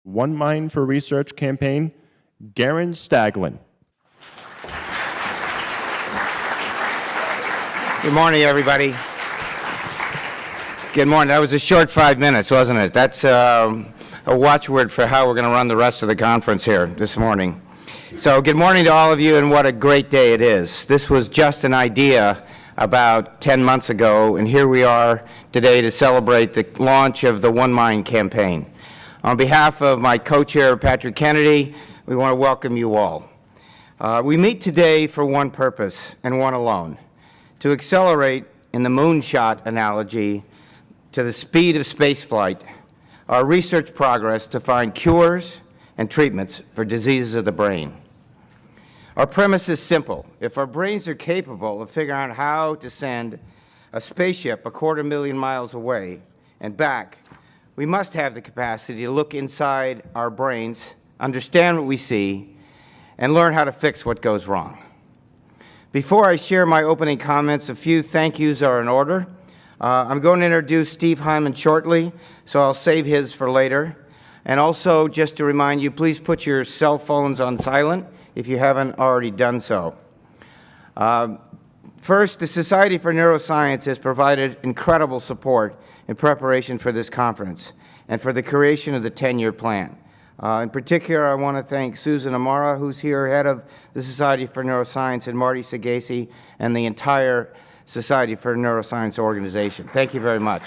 One Mind for Research campaign, Garen Staglin. Good morning, everybody. Good morning. That was a short 5 minutes, wasn't it? That's a watchword for how we're going to run the rest of the conference here this morning. So good morning to all of you, and what a great day it is. This was just an idea about 10 months ago, and here we are today to celebrate the launch of the One Mind campaign. On behalf of my co-chair, Patrick Kennedy, we want to welcome you all. We meet today for one purpose, and one alone: to accelerate, in the moonshot analogy, to the speed of spaceflight, our research progress to find cures and treatments for diseases of the brain. Our premise is simple. If our brains are capable of figuring out how to send a spaceship 250,000 miles away and back, we must have the capacity to look inside our brains, understand what we see, and learn how to fix what goes wrong. Before I share my opening comments, a few thank yous are in order. I'm going to introduce Steve Hyman shortly, so I'll save his for later. And also, just to remind you, please put your cell phones on silent if you haven't already done so. First, the Society for Neuroscience has provided incredible support in preparation for this conference and for the creation of the 10-year plan. In particular, I want to thank Susan Amara, who's here, head of the Society for Neuroscience, and Marty Sagasi, and the entire Society for Neuroscience organization. Thank you very much.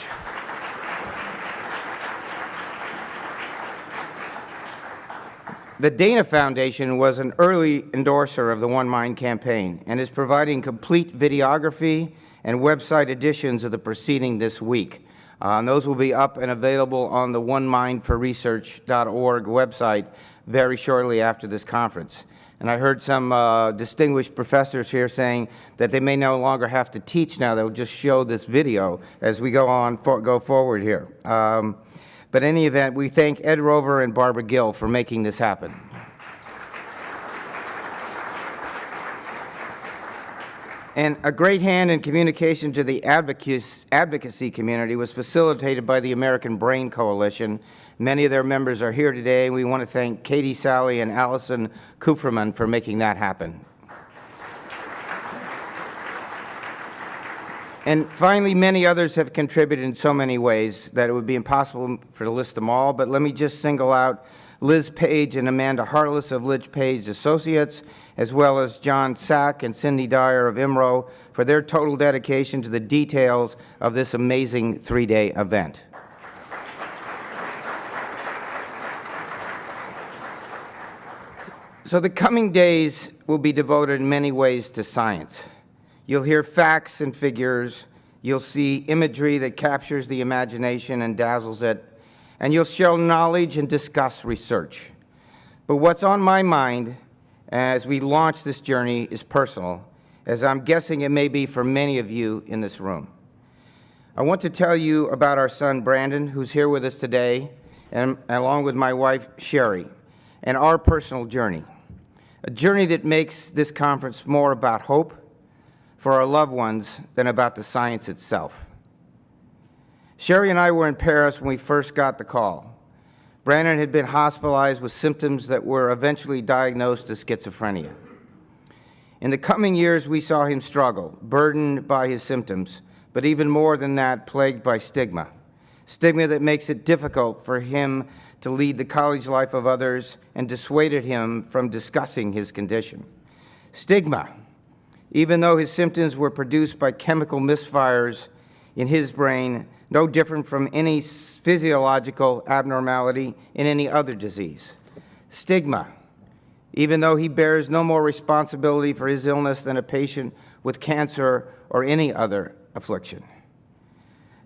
The Dana Foundation was an early endorser of the One Mind campaign and is providing complete videography and website editions of the proceeding this week. And those will be up and available on the onemindforresearch.org website very shortly after this conference. And I heard some distinguished professors here saying that they may no longer have to teach now; they'll just show this video as we go forward here. But in any event, we thank Ed Rover and Barbara Gill for making this happen. And a great hand in communication to the advocacy community was facilitated by the American Brain Coalition. Many of their members are here today, and we want to thank Katie Sally and Allison Kupferman for making that happen. And finally, many others have contributed in so many ways that it would be impossible to list them all, but let me just single out Liz Page and Amanda Hartless of Liz Page Associates, as well as John Sack and Cindy Dyer of IMRO for their total dedication to the details of this amazing three-day event. So the coming days will be devoted in many ways to science. You'll hear facts and figures, you'll see imagery that captures the imagination and dazzles it, and you'll share knowledge and discuss research. But what's on my mind as we launch this journey is personal, as I'm guessing it may be for many of you in this room. I want to tell you about our son Brandon, who's here with us today, and along with my wife Sherry, and our personal journey. A journey that makes this conference more about hope for our loved ones than about the science itself. Sherry and I were in Paris when we first got the call. Brandon had been hospitalized with symptoms that were eventually diagnosed as schizophrenia. In the coming years, we saw him struggle, burdened by his symptoms, but even more than that, plagued by stigma. Stigma that makes it difficult for him to lead the college life of others and dissuaded him from discussing his condition. Stigma, even though his symptoms were produced by chemical misfires in his brain, no different from any physiological abnormality in any other disease. Stigma, even though he bears no more responsibility for his illness than a patient with cancer or any other affliction.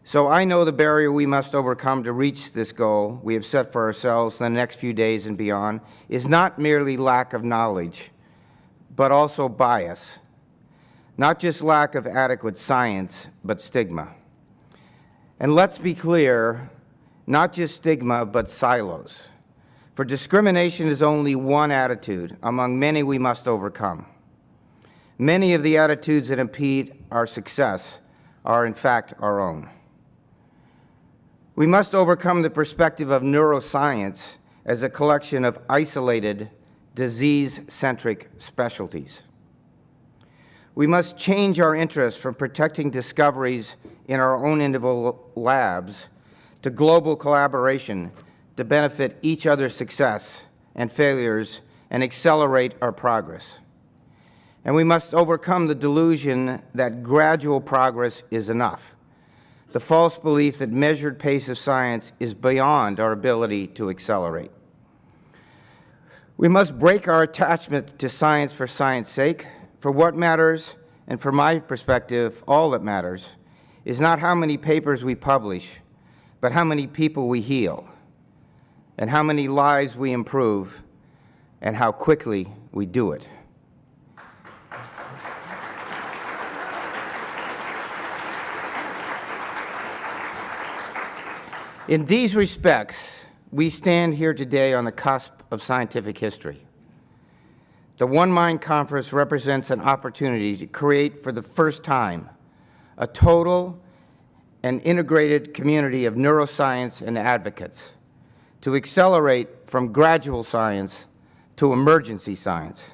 So I know the barrier we must overcome to reach this goal we have set for ourselves in the next few days and beyond is not merely lack of knowledge, but also bias. Not just lack of adequate science, but stigma. And let's be clear, not just stigma, but silos. For discrimination is only one attitude among many we must overcome. Many of the attitudes that impede our success are, in fact, our own. We must overcome the perspective of neuroscience as a collection of isolated, disease-centric specialties. We must change our interest from protecting discoveries in our own individual labs to global collaboration to benefit each other's success and failures and accelerate our progress. And we must overcome the delusion that gradual progress is enough, the false belief that measured pace of science is beyond our ability to accelerate. We must break our attachment to science for science sake. For what matters, and from my perspective, all that matters, is not how many papers we publish, but how many people we heal, and how many lives we improve, and how quickly we do it. In these respects, we stand here today on the cusp of scientific history. The One Mind Conference represents an opportunity to create for the first time a total and integrated community of neuroscience and advocates to accelerate from gradual science to emergency science,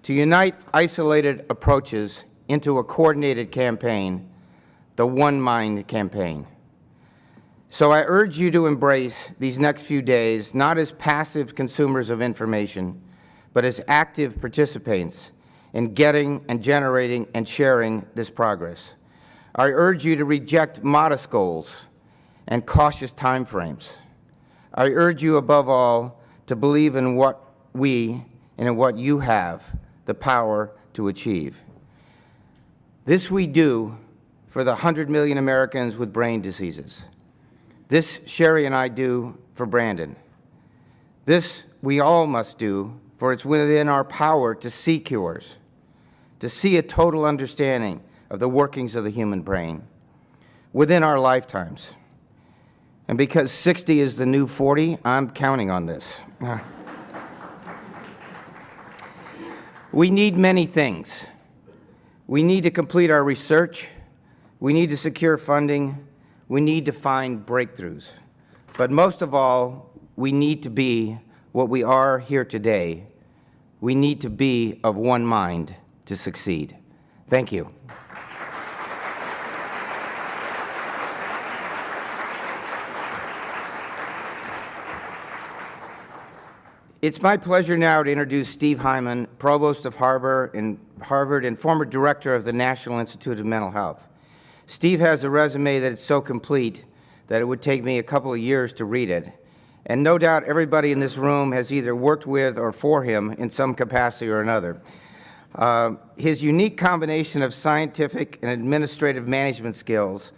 to unite isolated approaches into a coordinated campaign, the One Mind campaign. So I urge you to embrace these next few days not as passive consumers of information, but as active participants in getting and generating and sharing this progress. I urge you to reject modest goals and cautious timeframes. I urge you, above all, to believe in what we and in what you have the power to achieve. This we do for the 100 million Americans with brain diseases. This Sherry and I do for Brandon. This we all must do, for it's within our power to see cures, to see a total understanding of the workings of the human brain within our lifetimes. And because 60 is the new 40, I'm counting on this. We need many things. We need to complete our research. We need to secure funding. We need to find breakthroughs. But most of all, we need to be what we are here today. We need to be of one mind to succeed. Thank you. It's my pleasure now to introduce Steve Hyman, Provost of Harvard and former Director of the National Institute of Mental Health. Steve has a resume that is so complete that it would take me a couple of years to read it. And no doubt everybody in this room has either worked with or for him in some capacity or another. His unique combination of scientific and administrative management skills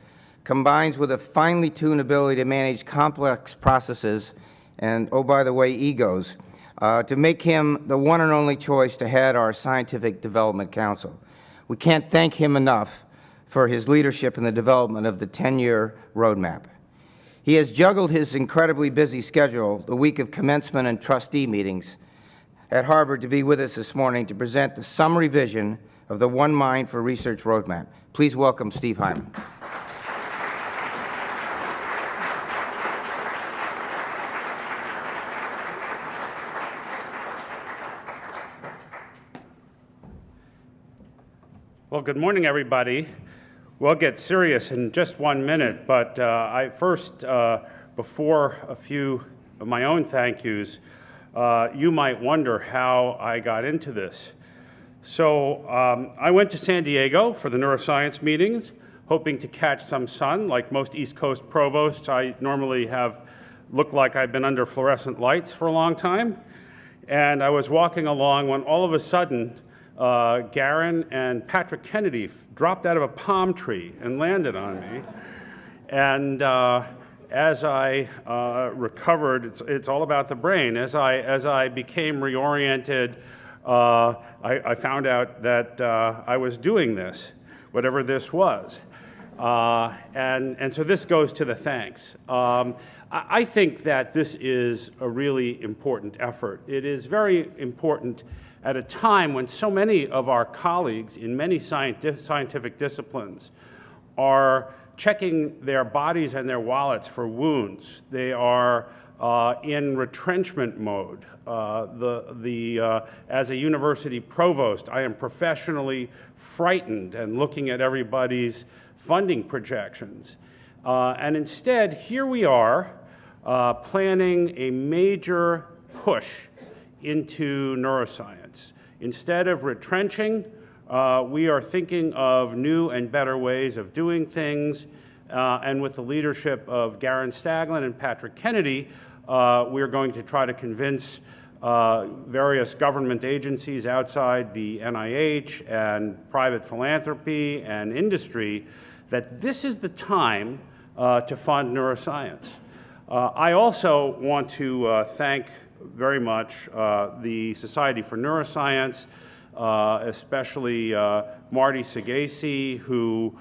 combines with a finely tuned ability to manage complex processes and, oh, by the way, egos, to make him the one and only choice to head our Scientific Development Council. We can't thank him enough for his leadership in the development of the 10-year roadmap. He has juggled his incredibly busy schedule, the week of commencement and trustee meetings at Harvard, to be with us this morning to present the summary vision of the One Mind for Research roadmap. Please welcome Steve Hyman. Well, good morning, everybody. We'll get serious in just 1 minute, but I first, before a few of my own thank yous, you might wonder how I got into this. So I went to San Diego for the neuroscience meetings, hoping to catch some sun. Like most East Coast provosts, I normally have looked like I've been under fluorescent lights for a long time. And I was walking along when all of a sudden, Garen and Patrick Kennedy dropped out of a palm tree and landed on me. And as I recovered, it's all about the brain. As I became reoriented, I found out that I was doing this, whatever this was. And so this goes to the thanks. I think that this is a really important effort. It is very important at a time when so many of our colleagues in many scientific disciplines are checking their bodies and their wallets for wounds. They are in retrenchment mode. As a university provost, I am professionally frightened and looking at everybody's funding projections. And instead, here we are planning a major push into neuroscience. Instead of retrenching, we are thinking of new and better ways of doing things. And with the leadership of Garen Staglin and Patrick Kennedy, we're going to try to convince various government agencies outside the NIH and private philanthropy and industry that this is the time to fund neuroscience. I also want to thank very much the Society for Neuroscience, especially Marty Sagasi, who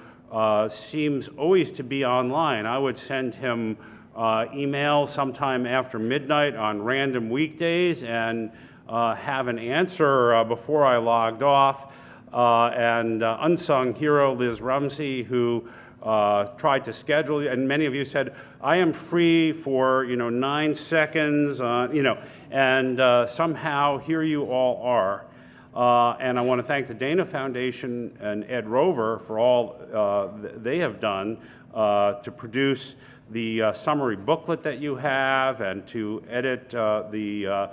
seems always to be online. I would send him emails sometime after midnight on random weekdays and have an answer before I logged off. And unsung hero Liz Rumsey, who tried to schedule, and many of you said, I am free for 9 seconds, and somehow here you all are. And I want to thank the Dana Foundation and Ed Rover for all they have done to produce the summary booklet that you have and to edit the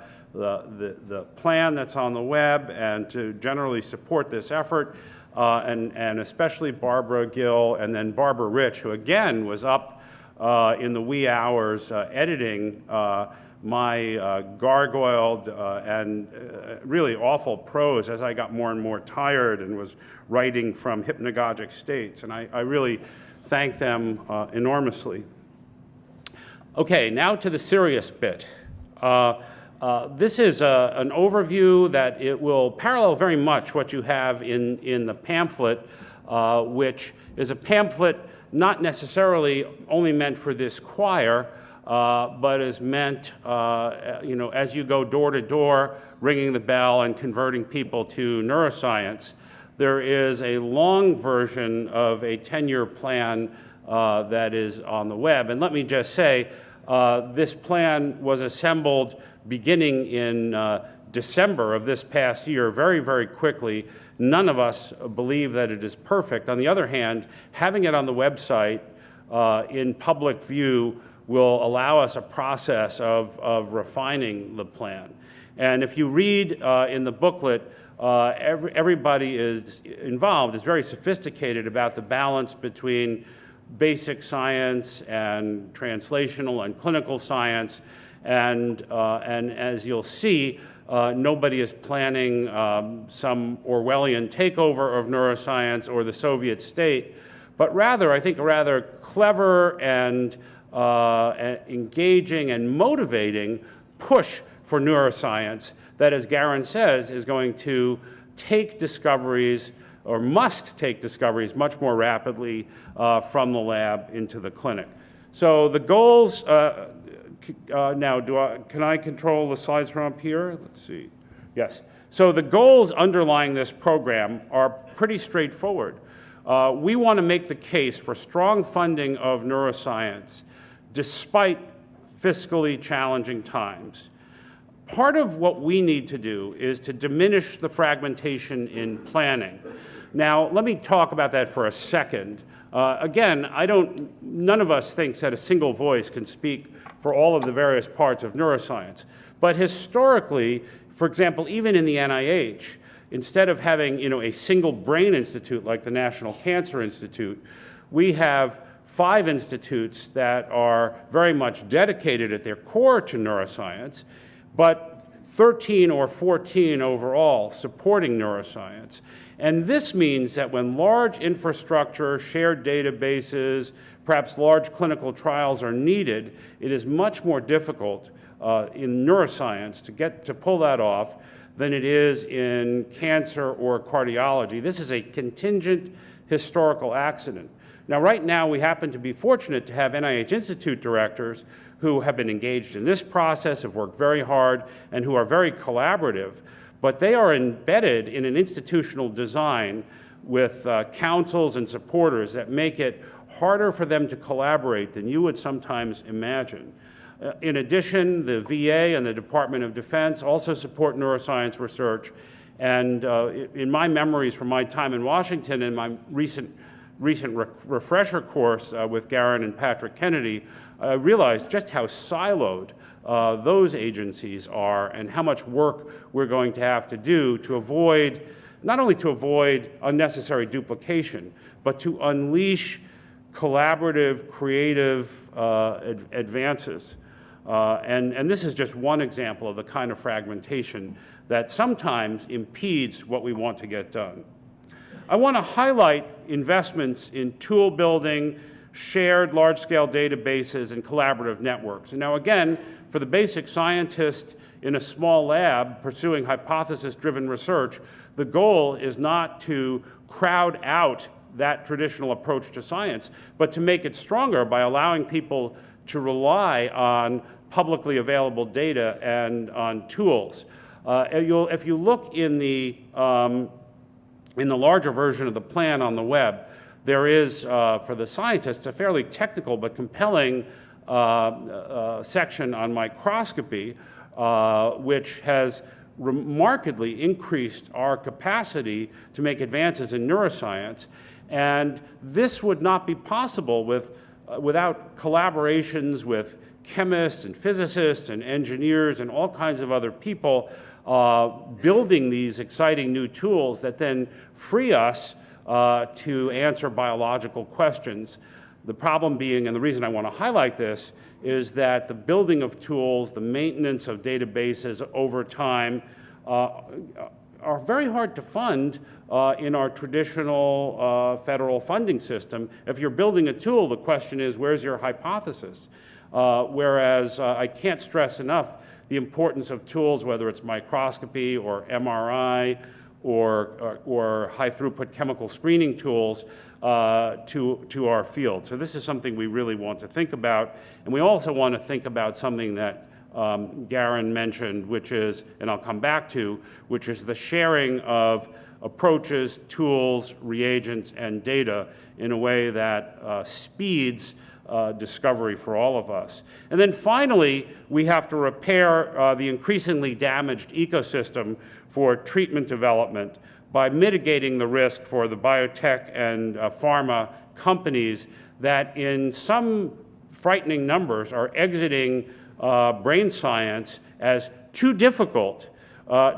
plan that's on the web and to generally support this effort. And especially Barbara Gill and then Barbara Rich, who again was up in the wee hours editing my gargoyled and really awful prose as I got more and more tired and was writing from hypnagogic states. And I really thank them enormously. Okay, now to the serious bit. This is an overview that it will parallel very much what you have in the pamphlet, which is a pamphlet not necessarily only meant for this choir, but is meant, as you go door to door, ringing the bell and converting people to neuroscience. There is a long version of a 10-year plan that is on the web. And let me just say, this plan was assembled beginning in December of this past year, very, very quickly. None of us believe that it is perfect. On the other hand, having it on the website in public view will allow us a process of refining the plan. And if you read in the booklet, everybody is involved is very sophisticated about the balance between basic science and translational and clinical science. And as you'll see, nobody is planning some Orwellian takeover of neuroscience or the Soviet state, but rather, I think, a rather clever and engaging and motivating push for neuroscience that, as Garen says, is going to take discoveries or must take discoveries much more rapidly from the lab into the clinic. So the goals, now, can I control the slides from up here? Let's see. Yes. So the goals underlying this program are pretty straightforward. We want to make the case for strong funding of neuroscience despite fiscally challenging times. Part of what we need to do is to diminish the fragmentation in planning. Now, let me talk about that for a second. Again, none of us thinks that a single voice can speak for all of the various parts of neuroscience. But historically, for example, even in the NIH, instead of having a single brain institute like the National Cancer Institute, we have 5 institutes that are very much dedicated at their core to neuroscience, but 13 or 14 overall supporting neuroscience. And this means that when large infrastructure, shared databases, perhaps large clinical trials are needed, it is much more difficult in neuroscience to pull that off than it is in cancer or cardiology. This is a contingent historical accident. Now, right now, we happen to be fortunate to have NIH Institute directors who have been engaged in this process, have worked very hard, and who are very collaborative. But they are embedded in an institutional design with councils and supporters that make it harder for them to collaborate than you would sometimes imagine. In addition, the VA and the Department of Defense also support neuroscience research. And in my memories from my time in Washington and my recent refresher course with Garen and Patrick Kennedy, I realized just how siloed those agencies are and how much work we're going to have to do to avoid, not only to avoid unnecessary duplication, but to unleash collaborative, creative advances. And this is just one example of the kind of fragmentation that sometimes impedes what we want to get done. I want to highlight investments in tool building, shared large-scale databases, and collaborative networks. And now again, for the basic scientist in a small lab pursuing hypothesis-driven research, the goal is not to crowd out that traditional approach to science, but to make it stronger by allowing people to rely on publicly available data and on tools. If you look in the larger version of the plan on the web, there is, for the scientists, a fairly technical but compelling section on microscopy, which has remarkably increased our capacity to make advances in neuroscience. And this would not be possible without collaborations with chemists and physicists and engineers and all kinds of other people building these exciting new tools that then free us to answer biological questions. The problem being, and the reason I want to highlight this, is that the building of tools, the maintenance of databases over time are very hard to fund in our traditional federal funding system. If you're building a tool, the question is, where's your hypothesis? Whereas I can't stress enough the importance of tools, whether it's microscopy or MRI or high-throughput chemical screening tools to our field. So this is something we really want to think about. And we also want to think about something that Garen mentioned, which is, and I'll come back to, which is the sharing of approaches, tools, reagents, and data in a way that speeds discovery for all of us. And then finally, we have to repair the increasingly damaged ecosystem for treatment development by mitigating the risk for the biotech and pharma companies that in some frightening numbers are exiting brain science as too difficult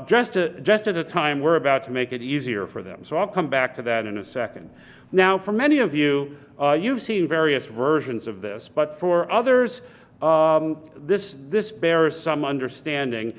just at a time we're about to make it easier for them. So I'll come back to that in a second. Now, for many of you, you've seen various versions of this, but for others, this bears some understanding.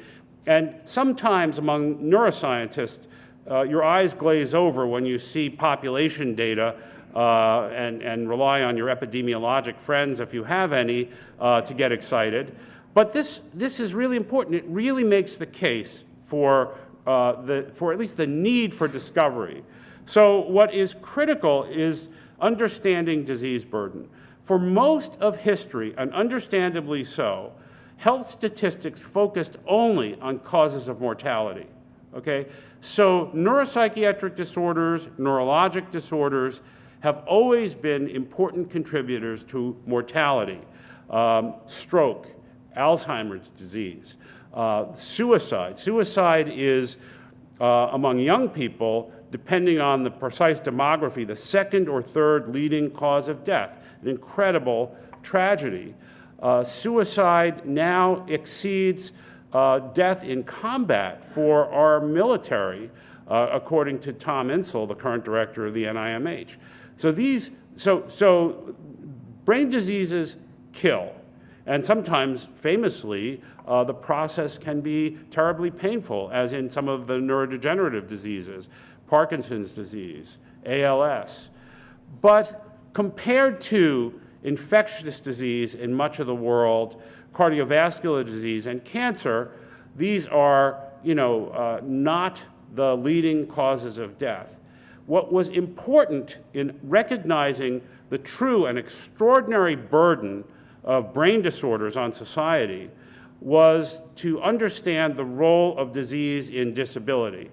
And sometimes among neuroscientists, your eyes glaze over when you see population data and rely on your epidemiologic friends, if you have any, to get excited. But this is really important. It really makes the case for at least the need for discovery. So what is critical is understanding disease burden. For most of history, and understandably so, health statistics focused only on causes of mortality, okay? So neuropsychiatric disorders, neurologic disorders have always been important contributors to mortality. Stroke, Alzheimer's disease, suicide. Suicide is, among young people, depending on the precise demography, the second or third leading cause of death, an incredible tragedy. Suicide now exceeds death in combat for our military, according to Tom Insel, the current director of the NIMH. So brain diseases kill. And sometimes, famously, the process can be terribly painful, as in some of the neurodegenerative diseases, Parkinson's disease, ALS. But compared to infectious disease in much of the world, cardiovascular disease, and cancer, these are, not the leading causes of death. What was important in recognizing the true and extraordinary burden of brain disorders on society was to understand the role of disease in disability.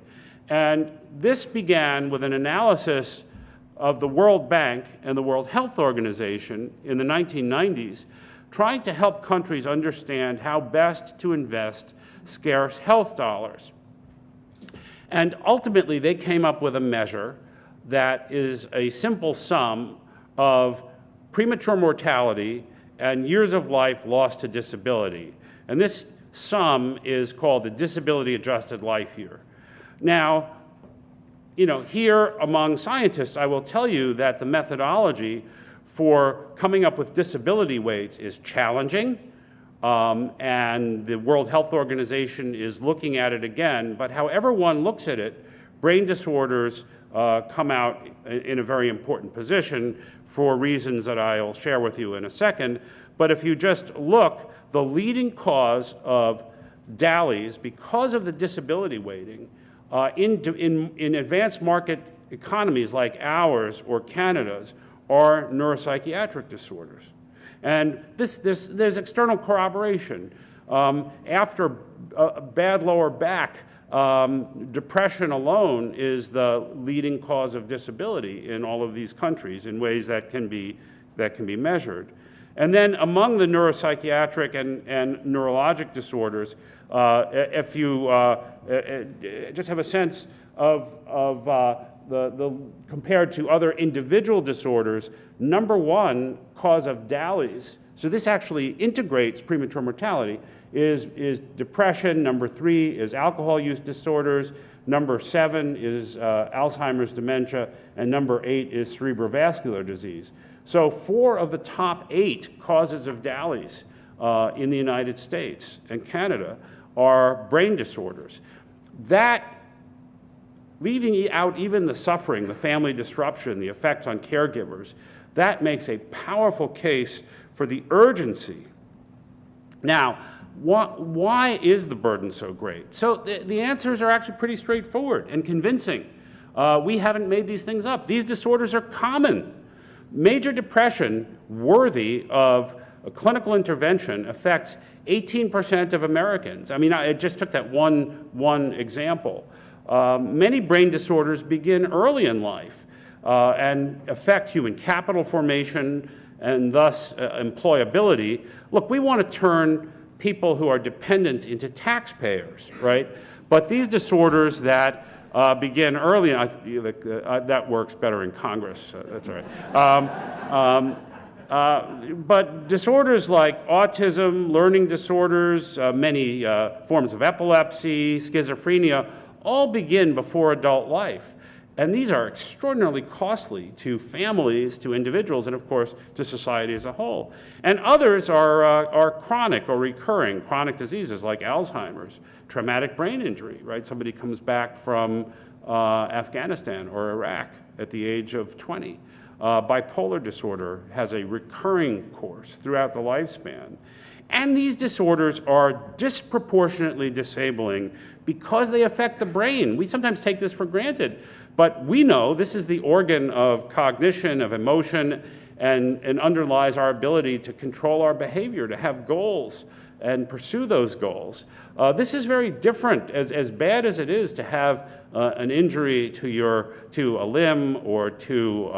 And this began with an analysis of the World Bank and the World Health Organization in the 1990s trying to help countries understand how best to invest scarce health dollars. And ultimately, they came up with a measure that is a simple sum of premature mortality and years of life lost to disability. And this sum is called the disability-adjusted life year. Now, here among scientists, I will tell you that the methodology for coming up with disability weights is challenging, and the World Health Organization is looking at it again. But however one looks at it, brain disorders come out in a very important position for reasons that I'll share with you in a second. But if you just look, the leading cause of DALYs, because of the disability weighting, in advanced market economies like ours or Canada's, are neuropsychiatric disorders. And there's external corroboration. After bad lower back, depression alone is the leading cause of disability in all of these countries in ways that can be measured. And then among the neuropsychiatric and neurologic disorders, if you just have a sense of compared to other individual disorders, number one cause of DALYs, so this actually integrates premature mortality, is depression. Number three is alcohol use disorders. Number seven is Alzheimer's dementia. And number eight is cerebrovascular disease. So 4 of the top 8 causes of DALYs in the United States and Canada are brain disorders. That, leaving out even the suffering, the family disruption, the effects on caregivers, that makes a powerful case for the urgency. Now, why is the burden so great? So the answers are actually pretty straightforward and convincing. We haven't made these things up. These disorders are common. Major depression, worthy of a clinical intervention, affects 18% of Americans. I mean, I just took that one example. Many brain disorders begin early in life and affect human capital formation and thus employability. Look, we want to turn people who are dependents into taxpayers, right? But these disorders that begin early, that works better in Congress, that's all right. But disorders like autism, learning disorders, many forms of epilepsy, schizophrenia, all begin before adult life. And these are extraordinarily costly to families, to individuals, and of course to society as a whole. And others are chronic or recurring, chronic diseases like Alzheimer's, traumatic brain injury, right? Somebody comes back from Afghanistan or Iraq at the age of 20. Bipolar disorder has a recurring course throughout the lifespan. And these disorders are disproportionately disabling because they affect the brain. We sometimes take this for granted, but we know this is the organ of cognition, of emotion, and underlies our ability to control our behavior, to have goals and pursue those goals. This is very different, as bad as it is to have an injury to a limb or to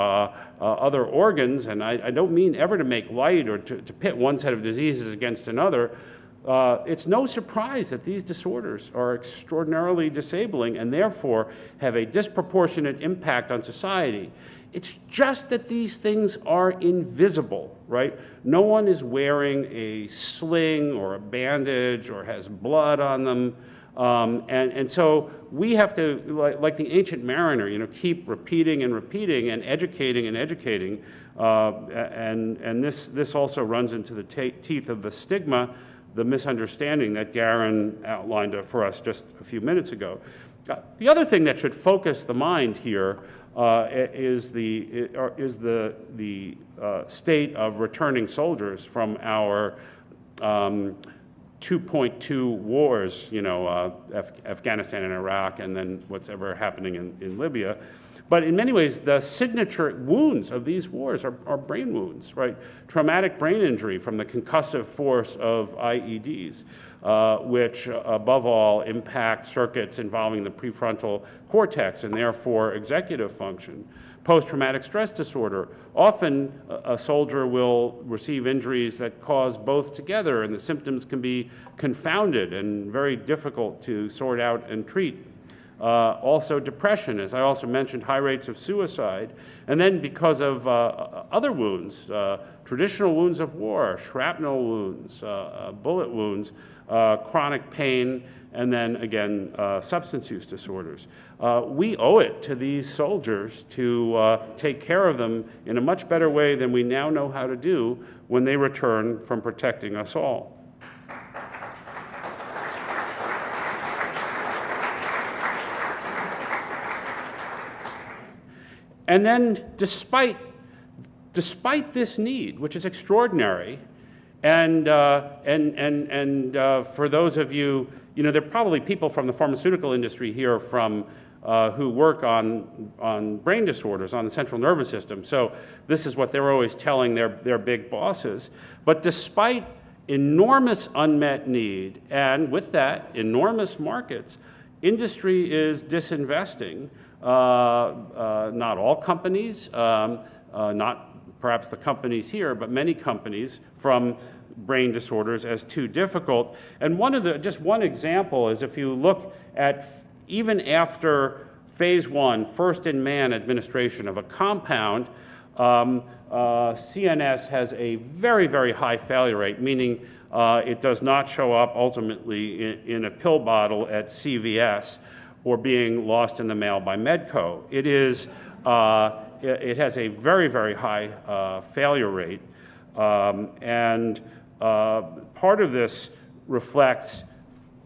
other organs, and I don't mean ever to make light or to pit one set of diseases against another. It's no surprise that these disorders are extraordinarily disabling and therefore have a disproportionate impact on society. It's just that these things are invisible, right? No one is wearing a sling or a bandage or has blood on them. And so we have to, like the ancient mariner, keep repeating and repeating and educating and educating. And this also runs into the teeth of the stigma, the misunderstanding that Garen outlined for us just a few minutes ago. The other thing that should focus the mind here is the state of returning soldiers from our 2.2 wars, Afghanistan and Iraq, and then what's ever happening in Libya. But in many ways, the signature wounds of these wars are brain wounds, right? Traumatic brain injury from the concussive force of IEDs, which above all impact circuits involving the prefrontal cortex and therefore executive function. Post-traumatic stress disorder. Often a soldier will receive injuries that cause both together, and the symptoms can be confounded and very difficult to sort out and treat. Also depression, as I also mentioned, high rates of suicide. And then because of other wounds, traditional wounds of war, shrapnel wounds, bullet wounds, chronic pain, and then again, substance use disorders. We owe it to these soldiers to take care of them in a much better way than we now know how to do when they return from protecting us all. And then despite this need, which is extraordinary, and for those of you, there are probably people from the pharmaceutical industry here from who work on brain disorders, on the central nervous system. So this is what they're always telling their big bosses. But despite enormous unmet need, and with that, enormous markets, industry is disinvesting. Not all companies, not perhaps the companies here, but many companies from brain disorders as too difficult. And just one example is if you look at even after phase 1, first in man administration of a compound, CNS has a very, very high failure rate, meaning it does not show up ultimately in a pill bottle at CVS or being lost in the mail by Medco. It has a very, very high failure rate. And part of this reflects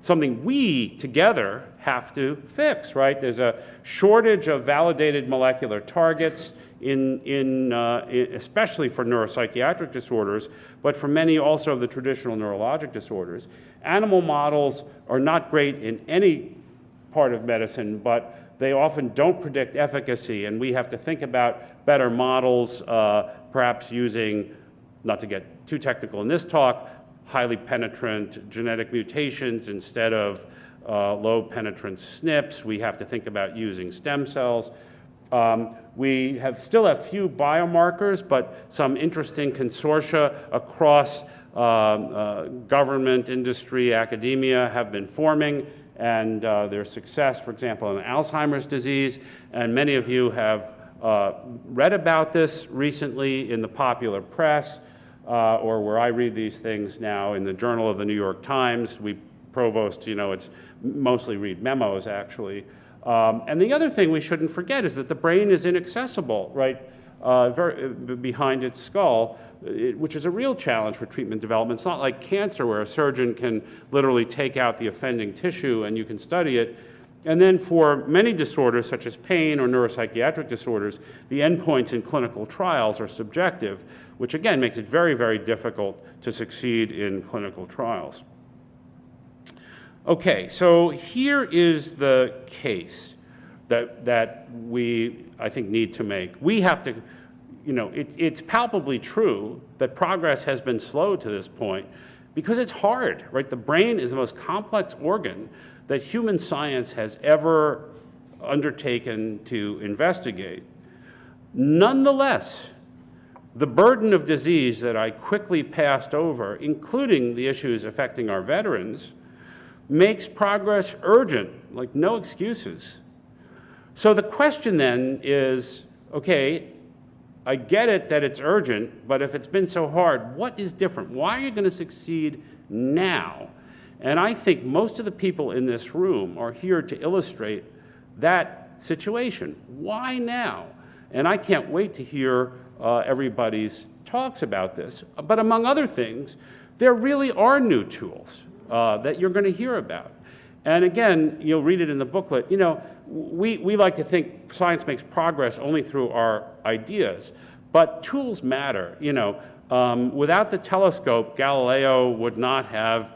something we together have to fix, right? There's a shortage of validated molecular targets especially for neuropsychiatric disorders, but for many also of the traditional neurologic disorders. Animal models are not great in any part of medicine, but they often don't predict efficacy, and we have to think about better models, perhaps using, not to get too technical in this talk, highly penetrant genetic mutations instead of low penetrant SNPs. We have to think about using stem cells. We still have few biomarkers, but some interesting consortia across government, industry, academia have been forming, and their success, for example, in Alzheimer's disease. And many of you have read about this recently in the popular press, or where I read these things now in the Journal of the New York Times. We provost, it's mostly read memos, actually. And the other thing we shouldn't forget is that the brain is inaccessible, right, behind its skull, which is a real challenge for treatment development. It's not like cancer where a surgeon can literally take out the offending tissue and you can study it. And then for many disorders, such as pain or neuropsychiatric disorders, the endpoints in clinical trials are subjective, which again makes it very, very difficult to succeed in clinical trials. Okay, so here is the case that we, I think, need to make. We have to, it's palpably true that progress has been slow to this point because it's hard, right? The brain is the most complex organ that human science has ever undertaken to investigate. Nonetheless, the burden of disease that I quickly passed over, including the issues affecting our veterans, makes progress urgent, like no excuses. So the question then is, okay, I get it that it's urgent, but if it's been so hard, what is different? Why are you going to succeed now? And I think most of the people in this room are here to illustrate that situation. Why now? And I can't wait to hear everybody's talks about this. But among other things, there really are new tools that you're going to hear about. And again, you'll read it in the booklet. We like to think science makes progress only through our ideas, but tools matter. Without the telescope, Galileo would not have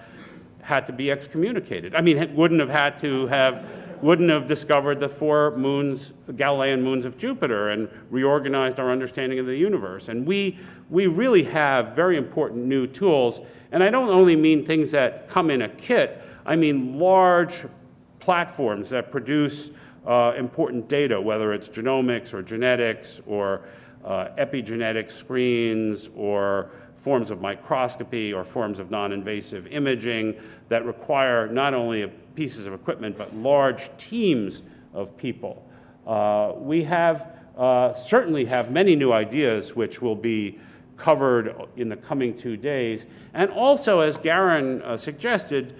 had to be excommunicated. I mean, wouldn't have discovered the 4 moons, Galilean moons of Jupiter, and reorganized our understanding of the universe. And we really have very important new tools. And I don't only mean things that come in a kit. I mean large platforms that produce important data, whether it's genomics or genetics or epigenetic screens or forms of microscopy or forms of non-invasive imaging that require not only pieces of equipment but large teams of people. We certainly have many new ideas which will be covered in the coming 2 days, and also, as Garen suggested,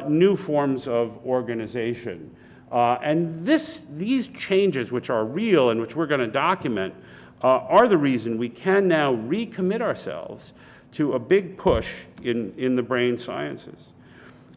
new forms of organization. And these changes, which are real and which we're going to document, are the reason we can now recommit ourselves to a big push in the brain sciences.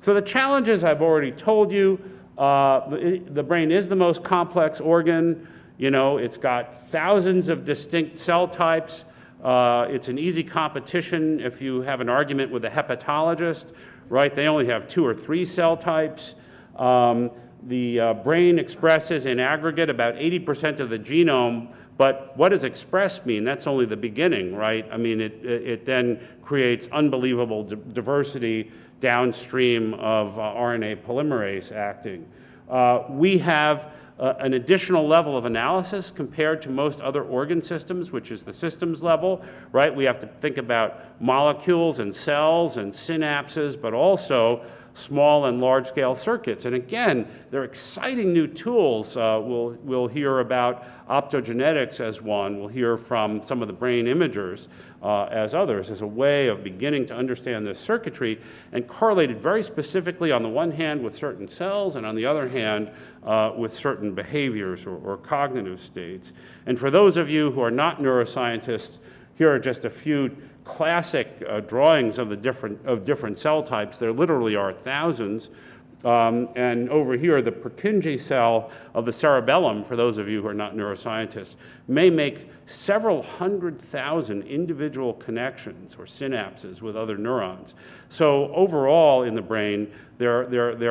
So the challenges I've already told you. The brain is the most complex organ. You know, it's got thousands of distinct cell types. It's an easy competition if you have an argument with a hepatologist, right? They only have 2 or 3 cell types. The brain expresses in aggregate about 80% of the genome, but what does express mean? That's only the beginning, right? I mean, it then creates unbelievable diversity downstream of RNA polymerase acting. We have an additional level of analysis compared to most other organ systems, which is the systems level, right? We have to think about molecules and cells and synapses, but also small and large-scale circuits. And again, they're exciting new tools. We'll hear about optogenetics as one. We'll hear from some of the brain imagers as others, as a way of beginning to understand this circuitry and correlated very specifically on the one hand with certain cells and on the other hand with certain behaviors or cognitive states. And for those of you who are not neuroscientists, here are just a few classic drawings of different cell types. There literally are thousands. And over here, the Purkinje cell of the cerebellum, for those of you who are not neuroscientists, may make several 100,000 individual connections or synapses with other neurons. So overall in the brain, there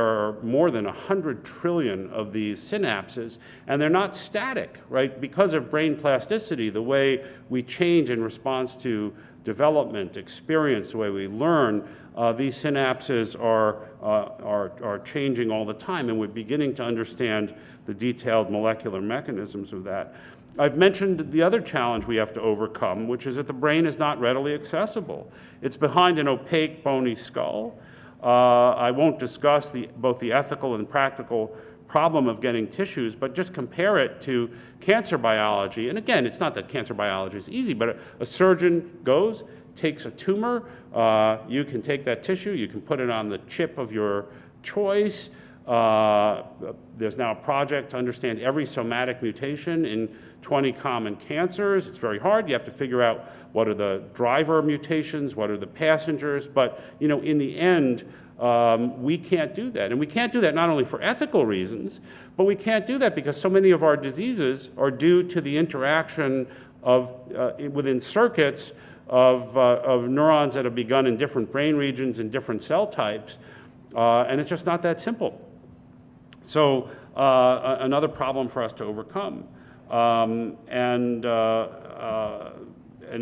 are more than 100 trillion of these synapses, and they're not static, right? Because of brain plasticity, the way we change in response to development, experience, the way we learn, these synapses are changing all the time, and we're beginning to understand the detailed molecular mechanisms of that. I've mentioned the other challenge we have to overcome, which is that the brain is not readily accessible. It's behind an opaque, bony skull. I won't discuss both the ethical and practical problem of getting tissues, but just compare it to cancer biology. And again, it's not that cancer biology is easy, but a surgeon goes, takes a tumor, you can take that tissue, you can put it on the chip of your choice. There's now a project to understand every somatic mutation in 20 common cancers. It's very hard. You have to figure out what are the driver mutations, what are the passengers, but you know, in the end, we can't do that. And we can't do that not only for ethical reasons, but we can't do that because so many of our diseases are due to the interaction of, within circuits of neurons that have begun in different brain regions and different cell types. And it's just not that simple. So another problem for us to overcome. And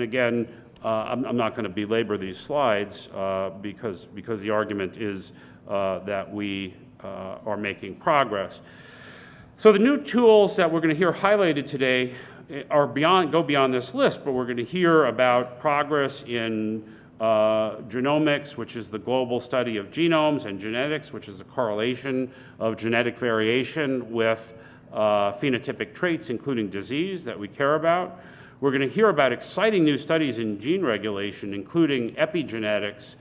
again, I'm not going to belabor these slides because the argument is that we are making progress. So the new tools that we're going to hear highlighted today go beyond this list, but we're going to hear about progress in genomics, which is the global study of genomes, and genetics, which is the correlation of genetic variation with phenotypic traits, including disease, that we care about. We're going to hear about exciting new studies in gene regulation, including epigenetics,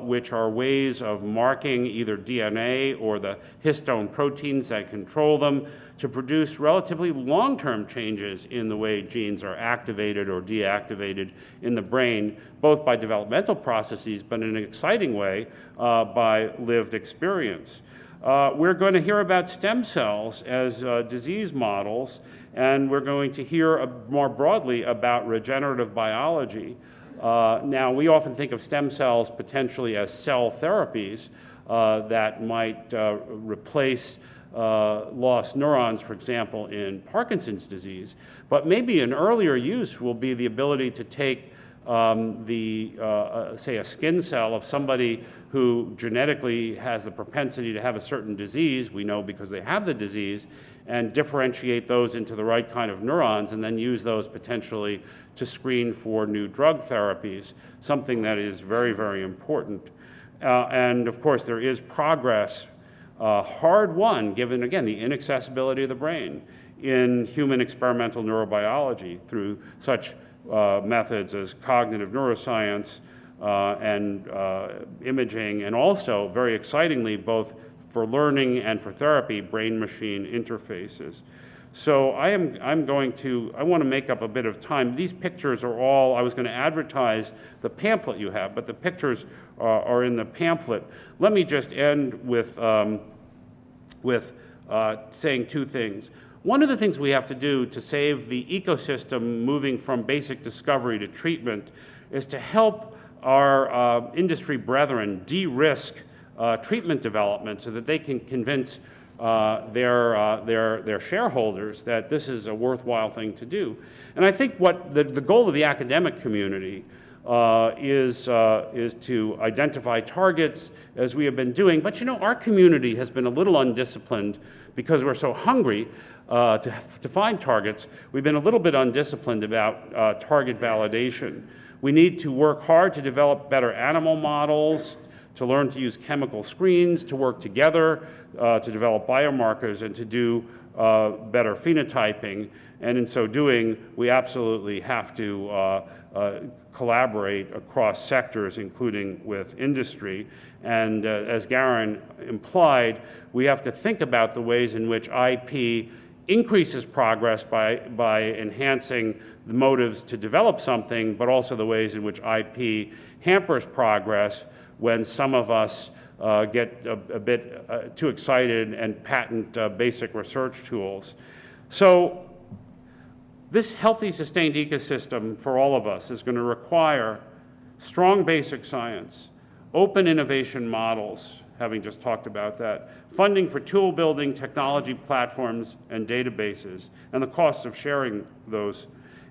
which are ways of marking either DNA or the histone proteins that control them to produce relatively long-term changes in the way genes are activated or deactivated in the brain, both by developmental processes, but in an exciting way by lived experience. We're going to hear about stem cells as disease models, and we're going to hear more broadly about regenerative biology. Now, we often think of stem cells potentially as cell therapies that might replace lost neurons, for example, in Parkinson's disease. But maybe an earlier use will be the ability to take say, a skin cell of somebody who genetically has the propensity to have a certain disease, we know because they have the disease, and differentiate those into the right kind of neurons, and then use those potentially to screen for new drug therapies, something that is very, very important. And of course, there is progress, hard won, given, again, the inaccessibility of the brain in human experimental neurobiology through such methods as cognitive neuroscience and imaging, and also, very excitingly, both for learning and for therapy, brain-machine interfaces. So I want to make up a bit of time. These pictures are all, I was going to advertise the pamphlet you have, but the pictures are in the pamphlet. Let me just end with saying two things. One of the things we have to do to save the ecosystem moving from basic discovery to treatment is to help our industry brethren de-risk treatment development so that they can convince their shareholders that this is a worthwhile thing to do. And I think what the goal of the academic community is to identify targets, as we have been doing. But you know, our community has been a little undisciplined because we're so hungry to find targets. We've been a little bit undisciplined about target validation. We need to work hard to develop better animal models, to learn to use chemical screens, to work together, to develop biomarkers, and to do better phenotyping. And in so doing, we absolutely have to collaborate across sectors, including with industry. And as Garen implied, we have to think about the ways in which IP increases progress by enhancing the motives to develop something, but also the ways in which IP hampers progress when some of us get a bit too excited and patent basic research tools. So this healthy, sustained ecosystem for all of us is going to require strong basic science, open innovation models, having just talked about that, funding for tool building, technology platforms, and databases, and the cost of sharing those,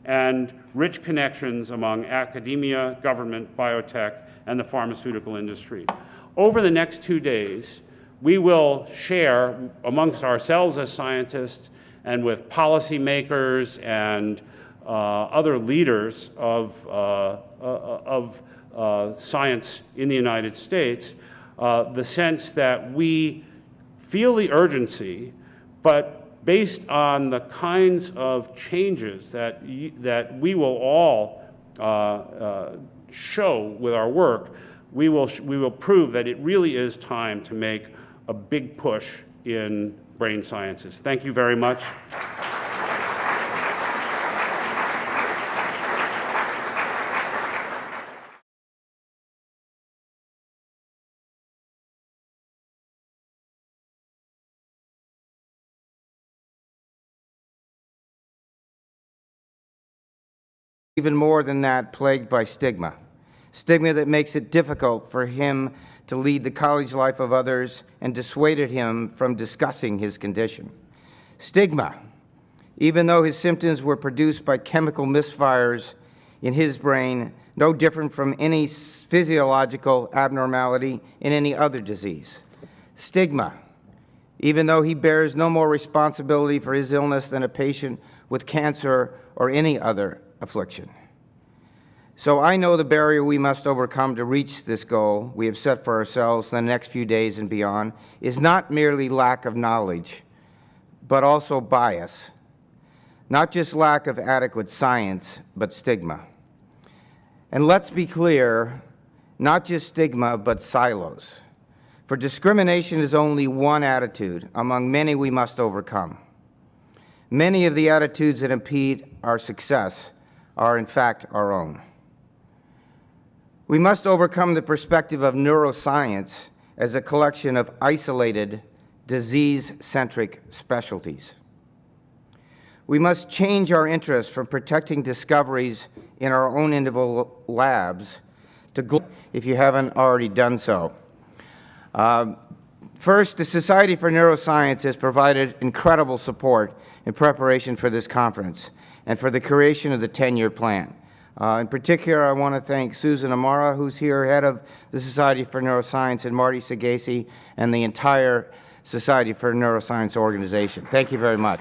and rich connections among academia, government, biotech, and the pharmaceutical industry. Over the next 2 days, we will share amongst ourselves as scientists and with policymakers and other leaders of science in the United States the sense that we feel the urgency, but based on the kinds of changes that we will all show with our work, we will prove that it really is time to make a big push in brain sciences. Thank you very much. Even more than that, plagued by stigma. Stigma that makes it difficult for him to lead the college life of others and dissuaded him from discussing his condition. Stigma, even though his symptoms were produced by chemical misfires in his brain, no different from any physiological abnormality in any other disease. Stigma, even though he bears no more responsibility for his illness than a patient with cancer or any other affliction. So I know the barrier we must overcome to reach this goal we have set for ourselves in the next few days and beyond is not merely lack of knowledge, but also bias. Not just lack of adequate science, but stigma. And let's be clear, not just stigma, but silos. For discrimination is only one attitude among many we must overcome. Many of the attitudes that impede our success are, in fact, our own. We must overcome the perspective of neuroscience as a collection of isolated, disease-centric specialties. We must change our interest from protecting discoveries in our own individual labs to, if you haven't already done so. First, the Society for Neuroscience has provided incredible support in preparation for this conference and for the creation of the 10-year plan. In particular, I want to thank Susan Amara, who's here, head of the Society for Neuroscience, and Marty Sagasi, and the entire Society for Neuroscience organization. Thank you very much.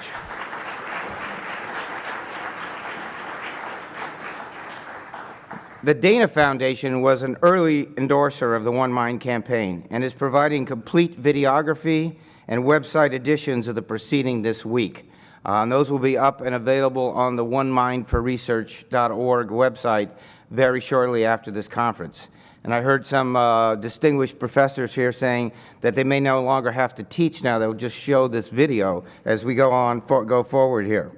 The Dana Foundation was an early endorser of the One Mind campaign and is providing complete videography and website editions of the proceeding this week. And those will be up and available on the onemindforresearch.org website very shortly after this conference. And I heard some distinguished professors here saying that they may no longer have to teach now. They'll just show this video as we go forward here.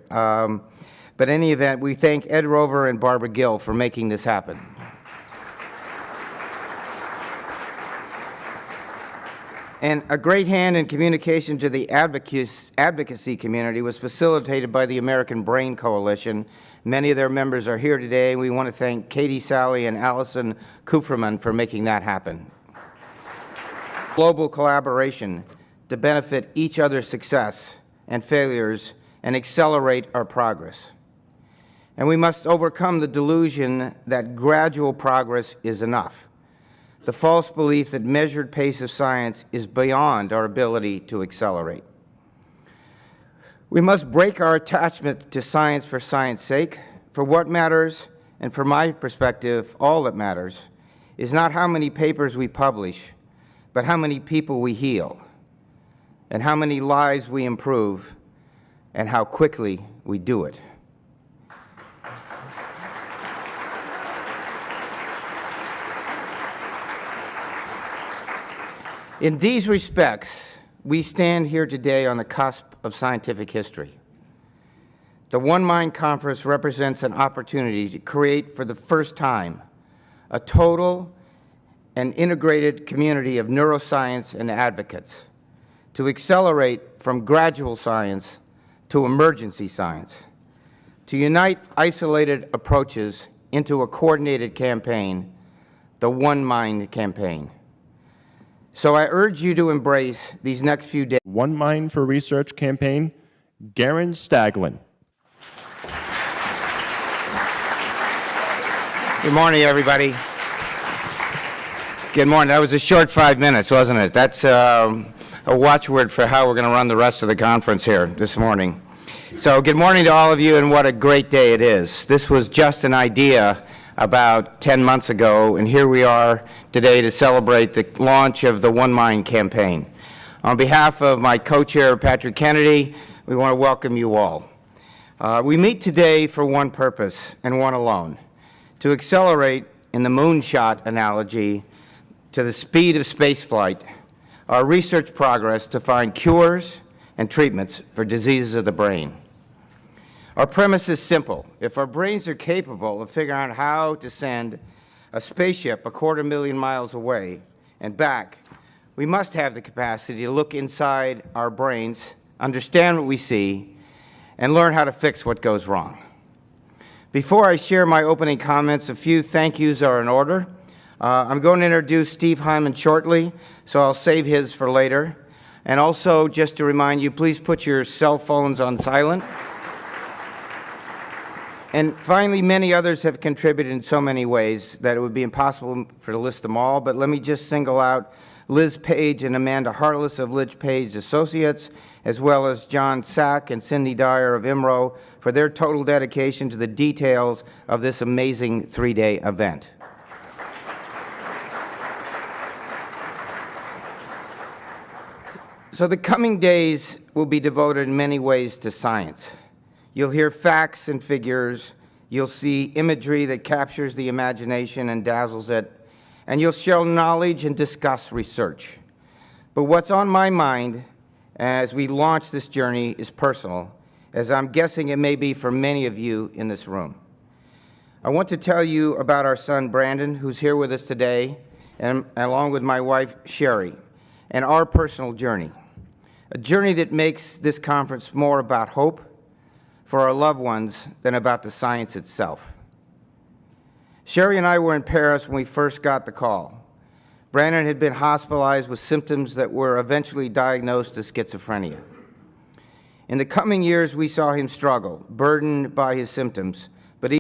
But in any event, we thank Ed Rover and Barbara Gill for making this happen. And a great hand in communication to the advocacy community was facilitated by the American Brain Coalition. Many of their members are here today, and we want to thank Katie Sally and Allison Kupferman for making that happen. Global collaboration to benefit each other's success and failures and accelerate our progress. And we must overcome the delusion that gradual progress is enough, the false belief that measured pace of science is beyond our ability to accelerate. We must break our attachment to science for science's sake. For what matters, and from my perspective, all that matters, is not how many papers we publish, but how many people we heal, and how many lives we improve, and how quickly we do it. In these respects, we stand here today on the cusp of scientific history. The One Mind Conference represents an opportunity to create for the first time a total and integrated community of neuroscience and advocates to accelerate from gradual science to emergency science, to unite isolated approaches into a coordinated campaign, the One Mind campaign. So I urge you to embrace these next few days. One Mind for Research campaign, Garen Staglin. Good morning, everybody. Good morning. That was a short 5 minutes, wasn't it? That's a watchword for how we're going to run the rest of the conference here this morning. So good morning to all of you, and what a great day it is. This was just an idea about 10 months ago, and here we are today to celebrate the launch of the One Mind campaign. On behalf of my co-chair, Patrick Kennedy, we want to welcome you all. We meet today for one purpose, and one alone: to accelerate, in the moonshot analogy, to the speed of spaceflight, our research progress to find cures and treatments for diseases of the brain. Our premise is simple. If our brains are capable of figuring out how to send a spaceship 250,000 miles away and back, we must have the capacity to look inside our brains, understand what we see, and learn how to fix what goes wrong. Before I share my opening comments, a few thank yous are in order. I'm going to introduce Steve Hyman shortly, so I'll save his for later. And also, just to remind you, please put your cell phones on silent. And finally, many others have contributed in so many ways that it would be impossible to list them all, but let me just single out Liz Page and Amanda Hartless of Liz Page Associates, as well as John Sack and Cindy Dyer of IMRO for their total dedication to the details of this amazing 3-day event. So the coming days will be devoted in many ways to science. You'll hear facts and figures, you'll see imagery that captures the imagination and dazzles it, and you'll share knowledge and discuss research. But what's on my mind as we launch this journey is personal, as I'm guessing it may be for many of you in this room. I want to tell you about our son Brandon, who's here with us today, and along with my wife Sherry, and our personal journey. A journey that makes this conference more about hope for our loved ones than about the science itself. Sherry and I were in Paris when we first got the call. Brandon had been hospitalized with symptoms that were eventually diagnosed as schizophrenia. In the coming years, we saw him struggle, burdened by his symptoms,